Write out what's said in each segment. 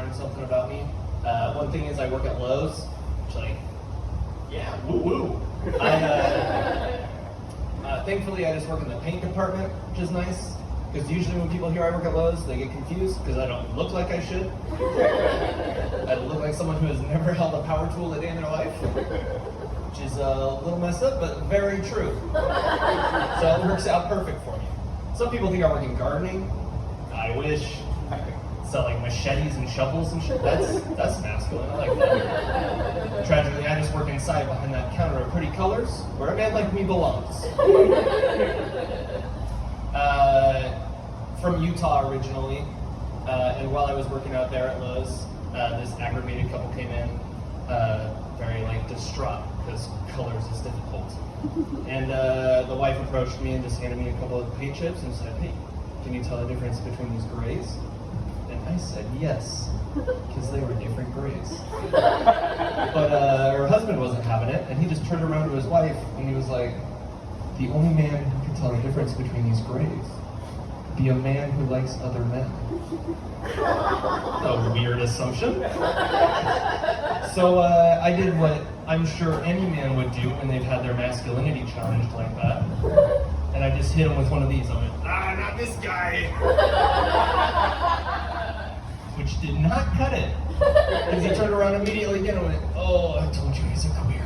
learn something about me. One thing is I work at Lowe's, which yeah, woo-woo. Thankfully, I just work in the paint department, which is nice. Because usually when people hear I work at Lowe's, they get confused because I don't look like I should. I look like someone who has never held a power tool a day in their life, which is a little messed up, but very true. So it works out perfect for me. Some people think I work in gardening. I wish. Sell like machetes and shovels and shit. That's masculine. I like that. Tragically, I just work inside behind that counter of pretty colors, where a man like me belongs. From Utah originally, and while I was working out there at Lowe's, this aggravated couple came in, very distraught because colors is difficult. And the wife approached me and just handed me a couple of paint chips and said, "Hey, can you tell the difference between these grays?" And I said yes, because they were different grays. But her husband wasn't having it, and he just turned around to his wife and he was like, "The only man who can tell the difference between these grays be a man who likes other men." A weird assumption. So I did what I'm sure any man would do when they've had their masculinity challenged like that. And I just hit him with one of these. I went, not this guy. Which did not cut it. Because he turned around immediately again and went, "Oh, I told you he's a queer."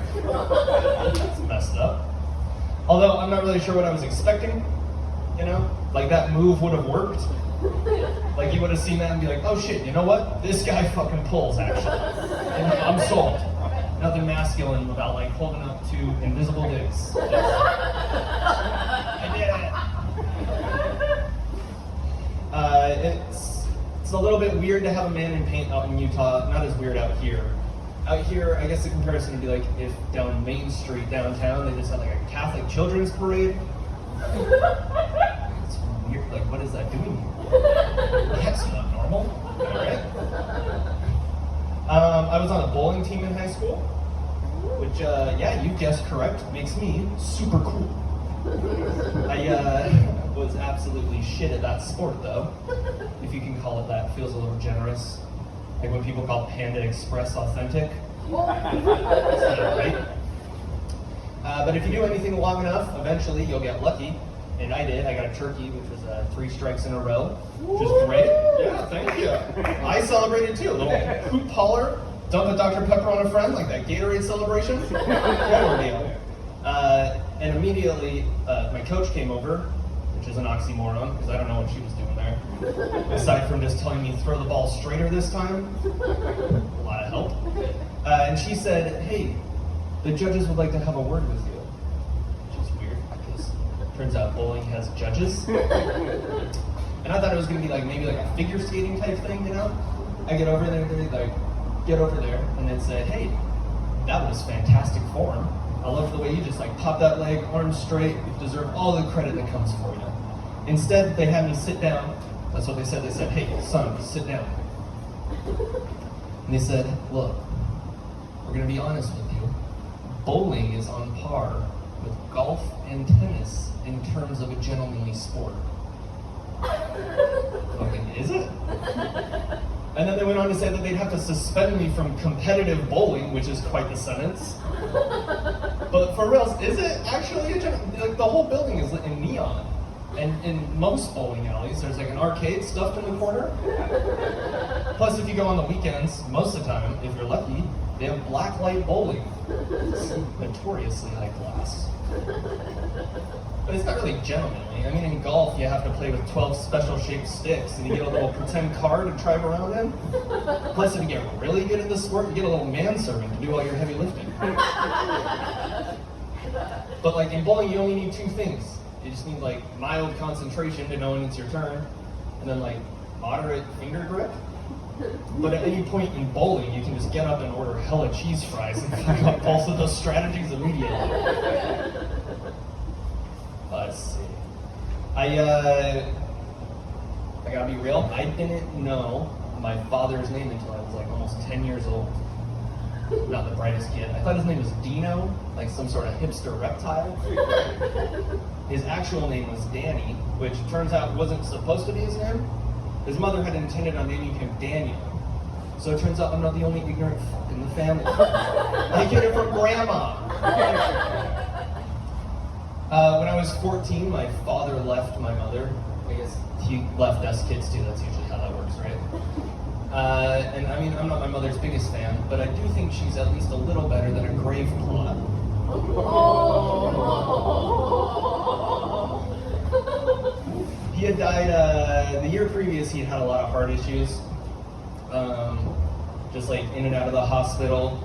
That's messed up. Although I'm not really sure what I was expecting, that move would have worked. You would have seen that and be like, "Oh shit, you know what? This guy fucking pulls, actually." And I'm sold. Nothing masculine about holding up two invisible dicks. I did it. It's a little bit weird to have a man in paint out in Utah. Not as weird out here. Out here, I guess the comparison would be if down Main Street downtown they just had a Catholic children's parade. It's weird. What is that doing here? That's not normal. Alright. I was on a bowling team in high school, which, you guessed correct, makes me super cool. I was absolutely shit at that sport, though, if you can call it that. It feels a little generous. Like when people call Panda Express authentic. That's not right. But if you do anything long enough, eventually you'll get lucky. And I did. I got a turkey, which was 3 strikes in a row, which is great. Yeah, thank you. I celebrated too. A little hoop holler, dump a Dr. Pepper on a friend, like that Gatorade celebration. One ordeal. And immediately, my coach came over, which is an oxymoron, because I don't know what she was doing there. Aside from just telling me to throw the ball straighter this time. A lot of help. And she said, "Hey, the judges would like to have a word with you." Turns out bowling has judges. And I thought it was going to be maybe a figure skating type thing, I get over there and they'd say, "Hey, that was fantastic form. I love the way you just pop that leg, arms straight. You deserve all the credit that comes for you." Instead, they had me sit down. That's what they said. They said, "Hey, son, sit down." And they said, "Look, we're going to be honest with you. Bowling is on par with golf and tennis in terms of a gentlemanly sport." Fucking is it? And then they went on to say that they'd have to suspend me from competitive bowling, which is quite the sentence. But for reals, is it actually the whole building is lit in neon. And in most bowling alleys, there's an arcade stuffed in the corner. Plus, if you go on the weekends, most of the time, if you're lucky, they have black light bowling. It's notoriously high class. But it's not really gentlemanly. In golf, you have to play with 12 special shaped sticks, and you get a little pretend car to drive around in. Plus, if you get really good at the sport, you get a little manservant to do all your heavy lifting. But in bowling, you only need 2 things. You just need mild concentration to know when it's your turn, and then moderate finger grip. But at any point in bowling, you can just get up and order hella cheese fries and pick up both of those strategies immediately. Let's see. I gotta be real, I didn't know my father's name until I was almost 10 years old. Not the brightest kid. I thought his name was Dino, some sort of hipster reptile. His actual name was Danny, which turns out wasn't supposed to be his name. His mother had intended on naming him Daniel. So it turns out I'm not the only ignorant fuck in the family. I get it from grandma. When I was 14, my father left my mother. I guess he left us kids too, that's usually how that works, right? And I mean, I'm not my mother's biggest fan, but I do think she's at least a little better than a grave plot. He had died, the year previous he had had a lot of heart issues. Just like in and out of the hospital.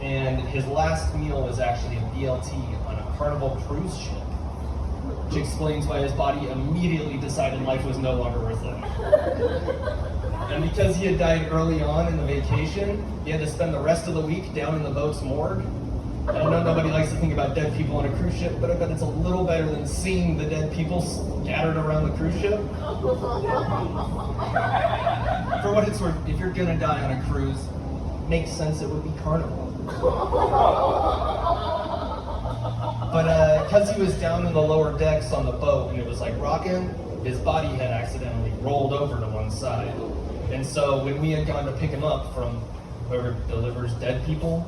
And his last meal was actually a BLT on a Carnival cruise ship. Which explains why his body immediately decided life was no longer worth living. And because he had died early on in the vacation, he had to spend the rest of the week down in the boat's morgue. I know nobody likes to think about dead people on a cruise ship, but I bet it's a little better than seeing the dead people scattered around the cruise ship. For what it's worth, if you're gonna die on a cruise, makes sense it would be Carnival. But because he was down in the lower decks on the boat and it was like rocking, his body had accidentally rolled over to one side. And so when we had gone to pick him up from whoever delivers dead people,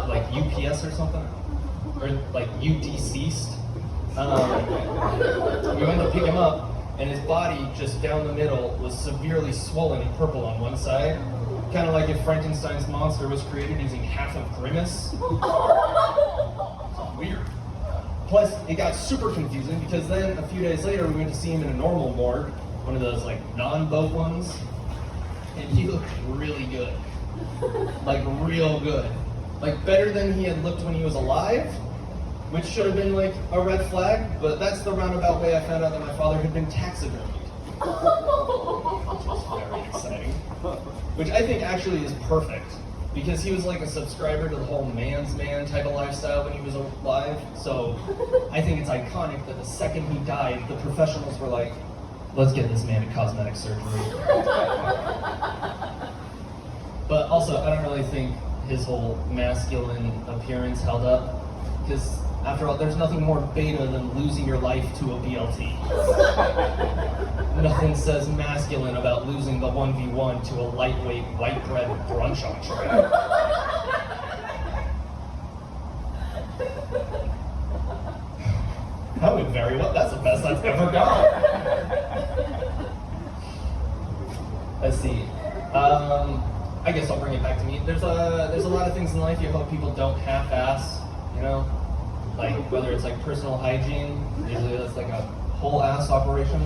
like UPS or something, or like deceased, we went to pick him up and his body just down the middle was severely swollen and purple on one side. Kind of like if Frankenstein's monster was created using half of Grimace. Weird. Plus, it got super confusing because then a few days later we went to see him in a normal morgue, one of those like non-boat ones, and he looked really good. Like real good. Like better than he had looked when he was alive, which should have been like a red flag, but that's the roundabout way I found out that my father had been taxidermied. Which was very exciting. Which I think actually is perfect, because he was like a subscriber to the whole man's man type of lifestyle when he was alive, so I think it's iconic that the second he died, the professionals were like, let's get this man a cosmetic surgery. But also, I don't really think his whole masculine appearance held up, because after all, there's nothing more beta than losing your life to a BLT. Nothing says masculine about losing the 1v1 to a lightweight white bread brunch entree. That went very well. That's the best I've ever gone. Let's see. I guess I'll bring it back to me. There's a lot of things in life you hope people don't half-ass, you know? Like whether it's like personal hygiene, usually that's like a whole ass operation,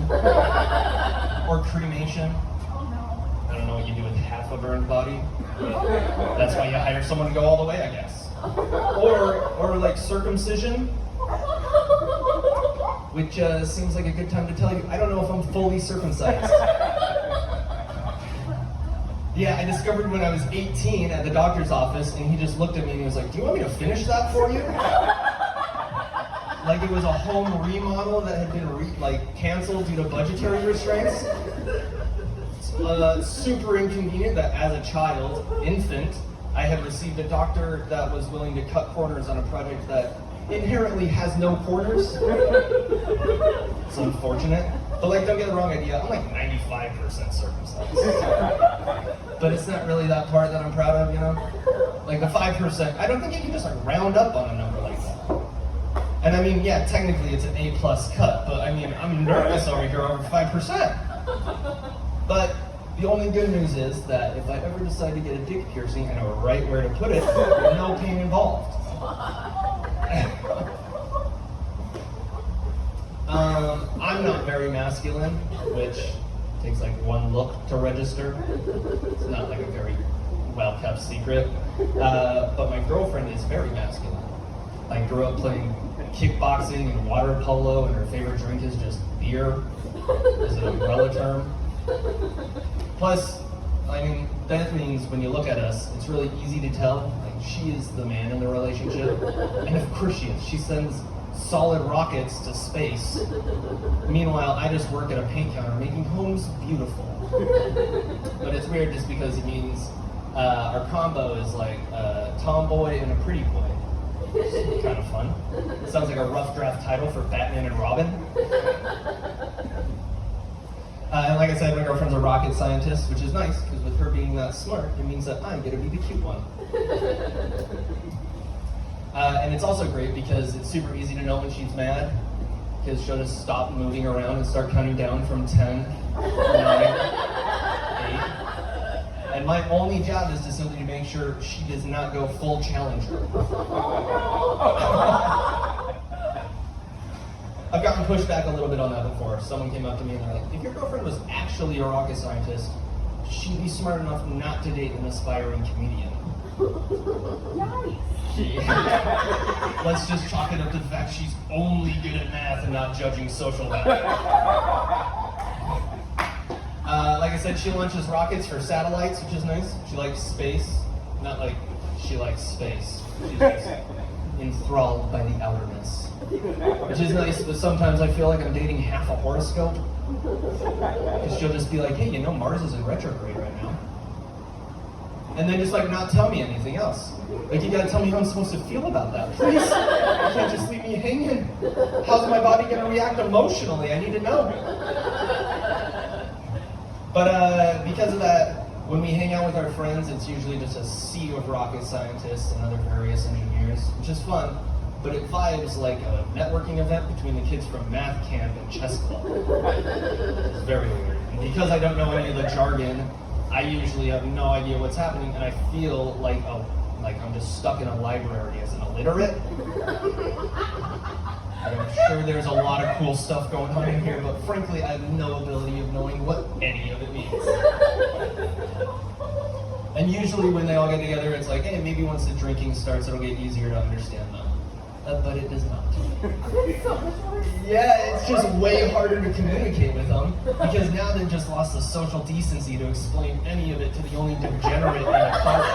or cremation. I don't know what you do with half a burned body. That's why you hire someone to go all the way, I guess. Or like circumcision, which seems like a good time to tell you, I don't know if I'm fully circumcised. Yeah, I discovered when I was 18 at the doctor's office, and he just looked at me and he was like, do you want me to finish that for you? Like it was a home remodel that had been canceled due to budgetary restraints. Super inconvenient that as a child, infant, I had received a doctor that was willing to cut corners on a project that inherently has no corners. It's unfortunate. But like, don't get the wrong idea, I'm like 95% circumcised. But it's not really that part that I'm proud of, you know? Like the 5%, I don't think you can just like round up on a number like that. And I mean, yeah, technically it's an A+ cut, but I mean, I'm nervous over here over 5%. But the only good news is that if I ever decide to get a dick piercing, I know right where to put it, with no pain involved. I'm not very masculine, which takes like one look to register. It's not like a very well-kept secret. But my girlfriend is very masculine. I grew up playing kickboxing and water polo, and her favorite drink is just beer. Is an umbrella term. Plus, I mean, that means when you look at us, it's really easy to tell, like, she is the man in the relationship. And of course she is. She sends solid rockets to space. Meanwhile, I just work at a paint counter making homes beautiful. But it's weird just because it means our combo is like a tomboy and a pretty boy. It's kind of fun. It sounds like a rough draft title for Batman and Robin. And like I said, my girlfriend's a rocket scientist, which is nice, because with her being that smart, it means that I get to be the cute one. And it's also great because it's super easy to know when she's mad, because she'll just stop moving around and start counting down from 10, 9, 8. And my only job is to simply make sure she does not go full challenger. I've gotten pushed back a little bit on that before. Someone came up to me and they're like, if your girlfriend was actually a rocket scientist, she'd be smart enough not to date an aspiring comedian. Nice. Yeah. Let's just chalk it up to the fact she's only good at math and not judging social value. Like I said, she launches rockets for satellites, which is nice. She likes space. Not like she likes space. She's just enthralled by the outerness. Which is nice, but sometimes I feel like I'm dating half a horoscope. Because she'll just be like, hey, you know Mars is in retrograde right now. And then just like not tell me anything else. Like, you gotta tell me how I'm supposed to feel about that, please. You can't just leave me hanging. How's my body gonna react emotionally? I need to know. But because of that, when we hang out with our friends, it's usually just a sea of rocket scientists and other various engineers, which is fun. But it vibes like a networking event between the kids from math camp and chess club. It's very weird. And because I don't know any of the jargon, I usually have no idea what's happening, and I feel like I'm just stuck in a library as an illiterate. I'm sure there's a lot of cool stuff going on in here, but frankly, I have no ability of knowing what any of it means. And usually when they all get together, it's like, hey, maybe once the drinking starts, it'll get easier to understand them. But it does not. Yeah, it's just way harder to communicate with them, because now they've just lost the social decency to explain any of it to the only degenerate in the party.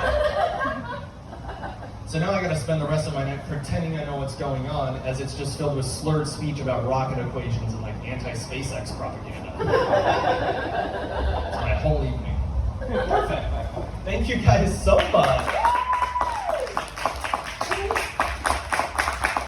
So now I gotta spend the rest of my night pretending I know what's going on, as it's just filled with slurred speech about rocket equations and like anti-SpaceX propaganda. It's my whole evening. Perfect. Thank you guys so much.